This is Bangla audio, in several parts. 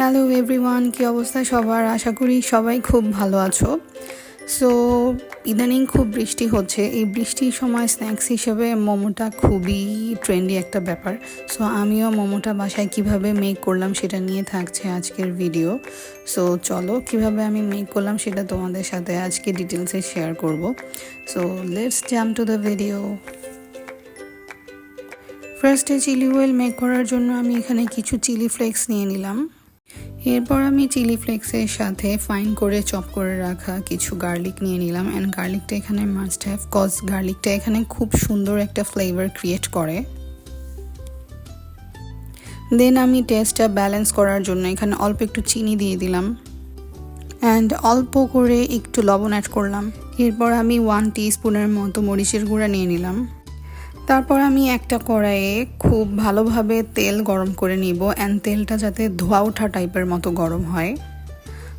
হ্যালো এভরিওয়ান, কী অবস্থা সবার? আশা করি সবাই খুব ভালো আছো। সো ইদানিং খুব বৃষ্টি হচ্ছে। এই বৃষ্টির সময় স্ন্যাক্স হিসেবে মোমোটা খুবই ট্রেন্ডি একটা ব্যাপার। সো আমিও মোমোটা বাসায় কিভাবে মেক করলাম সেটা নিয়ে থাকছে আজকের ভিডিও। সো চলো কিভাবে আমি মেক করলাম সেটা তোমাদের সাথে আজকে ডিটেলসে শেয়ার করব। So let's jump to the video. ফার্স্টে চিলি অয়েল মেক করার জন্য আমি এখানে কিছু চিলি ফ্লেক্স নিয়ে নিলাম। এরপর আমি চিলি ফ্লেক্সের সাথে ফাইন করে চপ করে রাখা কিছু গার্লিক নিয়ে নিলাম। অ্যান্ড গার্লিকটা এখানে মাস্ট হ্যাভ, কজ গার্লিকটা এখানে খুব সুন্দর একটা ফ্লেভার ক্রিয়েট করে। দেন আমি টেস্টটা ব্যালেন্স করার জন্য এখানে অল্প একটু চিনি দিয়ে দিলাম অ্যান্ড অল্প করে একটু লবণ অ্যাড করলাম। এরপর আমি 1 টিস্পুনের মতো মরিচের গুঁড়া নিয়ে নিলাম। তারপর আমি একটা কড়াইয়ে খুব ভালোভাবে তেল গরম করে নিব অ্যান্ড তেলটা যাতে ধোয়া ওঠা টাইপের মতো গরম হয়।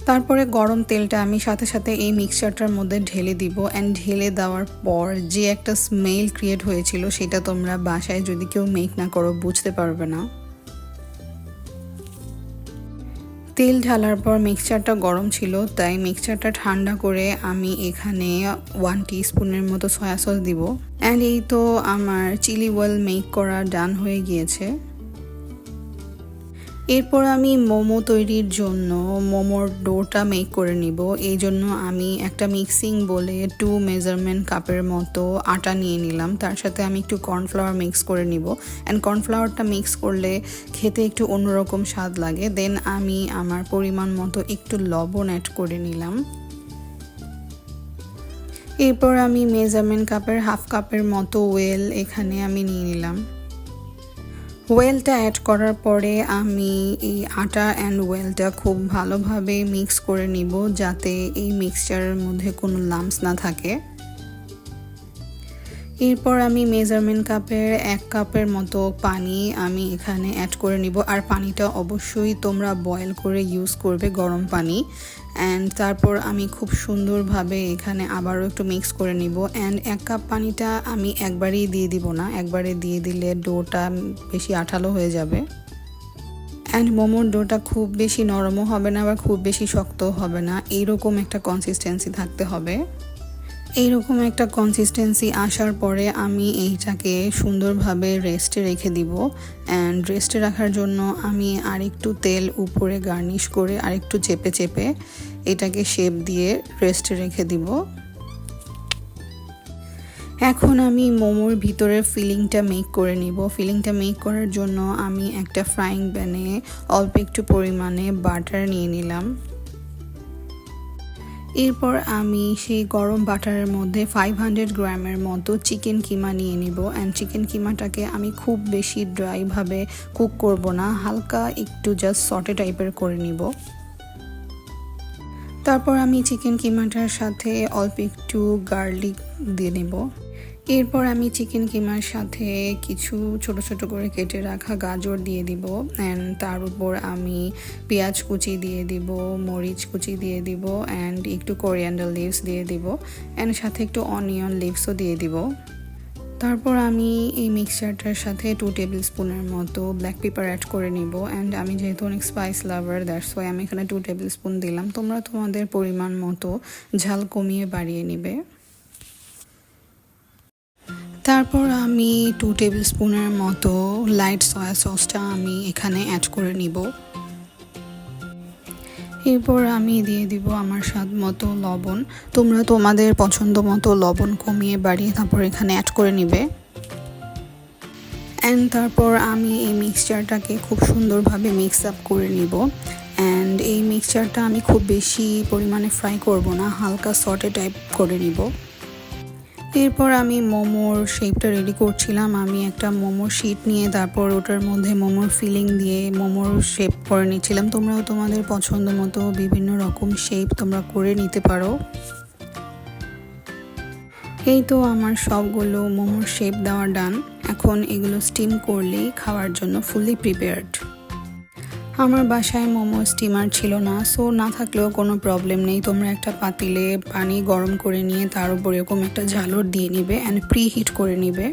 তারপরে গরম তেলটা আমি সাথে সাথে এই মিক্সচারটার মধ্যে ঢেলে দিব অ্যান্ড ঢেলে দেওয়ার পর যে একটা স্মেল ক্রিয়েট হয়েছিল সেটা তোমরা বাসায় যদি কেউ মেক না করো বুঝতে পারবে না। তেল ঢালার পর মিক্সচারটা গরম ছিল, তাই মিক্সচারটা ঠান্ডা করে আমি এখানে 1 টিস্পুনের মতো সয়া সস দিব। অ্যান্ড এই তো আমার চিলি অয়েল মেক করা ডান হয়ে গিয়েছে। এরপর আমি মোমো তৈরির জন্য মোমোর ডোটা মেক করে নিব। এই জন্য আমি একটা মিক্সিং বলে 2 মেজারমেন্ট কাপের মতো আটা নিয়ে নিলাম। তার সাথে আমি একটু কর্নফ্লাওয়ার মিক্স করে নিব। অ্যান্ড কর্নফ্লাওয়ারটা মিক্স করলে খেতে একটু অন্যরকম স্বাদ লাগে। দেন আমি আমার পরিমাণ মতো একটু লবণ অ্যাড করে নিলাম। এরপর আমি মেজারমেন্ট কাপের হাফ কাপের মতো ওয়েল এখানে আমি নিয়ে নিলাম। ওয়েলটা অ্যাড করার পরে আমি এই আটা অ্যান্ড ওয়েলটা খুব ভালোভাবে মিক্স করে নিব যাতে এই মিক্সচারের মধ্যে কোনো লাম্পস না থাকে। এরপর আমি মেজারমেন্ট কাপের 1 কাপের মতো পানি আমি এখানে অ্যাড করে নিব। আর পানিটা অবশ্যই তোমরা বয়েল করে ইউজ করবে, গরম পানি। অ্যান্ড তারপর আমি খুব সুন্দরভাবে এখানে আবারও একটু মিক্স করে নিব। অ্যান্ড 1 কাপ পানিটা আমি একবারেই দিয়ে দিব না, একবারে দিয়ে দিলে ডোটা বেশি আঠালো হয়ে যাবে। অ্যান্ড মোমোর ডোটা খুব বেশি নরমও হবে না আবার খুব বেশি শক্তও হবে না, এইরকম একটা কনসিস্টেন্সি থাকতে হবে। এইরকম একটা কনসিস্টেন্সি আসার পরে আমি এইটাকে সুন্দরভাবে রেস্টে রেখে দিব। অ্যান্ড রেস্টে রাখার জন্য আমি আরেকটু তেল উপরে গার্নিশ করে আরেকটু চেপে চেপে এটাকে শেপ দিয়ে রেস্টে রেখে দিব। এখন আমি মোমোর ভিতরের ফিলিংটা মেক করে নিব। ফিলিংটা মেক করার জন্য আমি একটা ফ্রাইং প্যানে অল্প একটু পরিমাণে বাটার নিয়ে নিলাম। এরপর আমি সেই গরম বাটারের মধ্যে 500 গ্রামের মতো চিকেন কিমা নিয়ে নিব। অ্যান্ড চিকেন কিমাটাকে আমি খুব বেশি ড্রাইভাবে কুক করব না, হালকা একটু জাস্ট সটে টাইপের করে নিব। তারপর আমি চিকেন কিমাটার সাথে অল্প একটু গার্লিক দিয়ে নেব। এরপর আমি চিকেন কিমার সাথে কিছু ছোট ছোট করে কেটে রাখা গাজর দিয়ে দিব। অ্যান্ড তার উপর আমি পেঁয়াজ কুচি দিয়ে দিব, মরিচ কুচি দিয়ে দিব অ্যান্ড একটু কোরিয়ান্ডার লিভস দিয়ে দিব অ্যান্ড সাথে একটু অনিয়ন লিভসও দিয়ে দিব। তারপর আমি এই মিক্সচারটার সাথে 2 টেবিল স্পুনের মতো ব্ল্যাক পেপার অ্যাড করে নিব। অ্যান্ড আমি যেহেতু অনেক স্পাইস লাভার, দ্যাটস ওয়াই আমি এখানে 2 টেবিল স্পুন দিলাম। তোমরা তোমাদের পরিমাণ মতো ঝাল কমিয়ে বাড়িয়ে নিবে। তারপর আমি 2 টেবিল স্পুনের মতো লাইট সয়া সসটা আমি এখানে অ্যাড করে নিব। এরপর আমি দিয়ে দিব আমার স্বাদ মতো লবণ। তোমরা তোমাদের পছন্দ মতো লবণ কমিয়ে বাড়িয়ে তারপর এখানে অ্যাড করে নিবে। অ্যান্ড তারপর আমি এই মিক্সচারটাকে খুব সুন্দরভাবে মিক্স আপ করে নিব। অ্যান্ড এই মিক্সচারটা আমি খুব বেশি পরিমাণে ফ্রাই করব না, হালকা সটে টাইপ করে নিব। এরপর আমি মোমোর শেপটা রেডি করছিলাম। আমি একটা মোমোর শিট নিয়ে তারপর ওটার মধ্যে মোমোর ফিলিং দিয়ে মোমোর শেপ করে নিচ্ছিলাম। তোমরাও তোমাদের পছন্দ মতো বিভিন্ন রকম শেপ তোমরা করে নিতে পারো। এই তো আমার সবগুলো মোমোর শেপ দেওয়া ডান। এখন এগুলো স্টিম করলেই খাওয়ার জন্য ফুললি প্রিপেয়ার্ড। আমার বাসায় মোমো স্টিমার ছিল না, সো না থাকলেও কোনো প্রবলেম নেই। তোমরা একটা পাতিলে পানি গরম করে নিয়ে তার উপর এরকম একটা ঝালর দিয়ে নিবে অ্যান্ড প্রি হিট করে নিবে।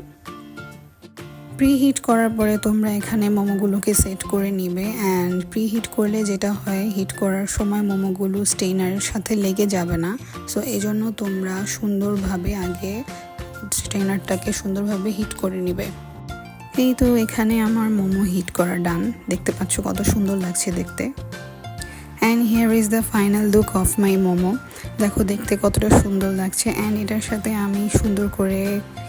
প্রিহিট করার পরে তোমরা এখানে মোমোগুলোকে সেট করে নিবে। অ্যান্ড প্রিহিট করলে যেটা হয়, হিট করার সময় মোমোগুলো স্টেইনারের সাথে লেগে যাবে না। সো এই জন্য তোমরা সুন্দরভাবে আগে স্টেইনারটাকে সুন্দরভাবে হিট করে নিবে। এই তো এখানে আমার মোমো হিট করা ডান, দেখতে পাচ্ছ কত সুন্দর লাগছে দেখতে। And here is the final look of my momo. দেখো দেখতে কতটা সুন্দর লাগছে। অ্যান্ড এটার সাথে আমি সুন্দর করে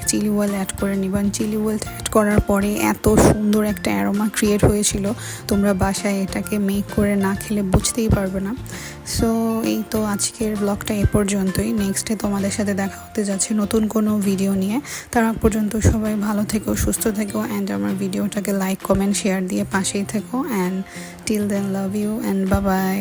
চিলি ওয়েল অ্যাড করে নিবান। চিলি ওয়েল অ্যাড করার পরে এত সুন্দর একটা অ্যারোমা ক্রিয়েট হয়েছিল, তোমরা বাসায় এটাকে মেক করে না খেলে বুঝতেই পারবে না। সো এই তো আজকের ব্লগটা এ পর্যন্তই। নেক্সটে তোমাদের সাথে দেখা হতে যাচ্ছে নতুন কোনো ভিডিও নিয়ে। তার আগ পর্যন্ত সবাই ভালো থেকো, সুস্থ থেকো, অ্যান্ড আমার ভিডিওটাকে লাইক কমেন্ট শেয়ার দিয়ে পাশেই থেকো। And till then love you and bye by.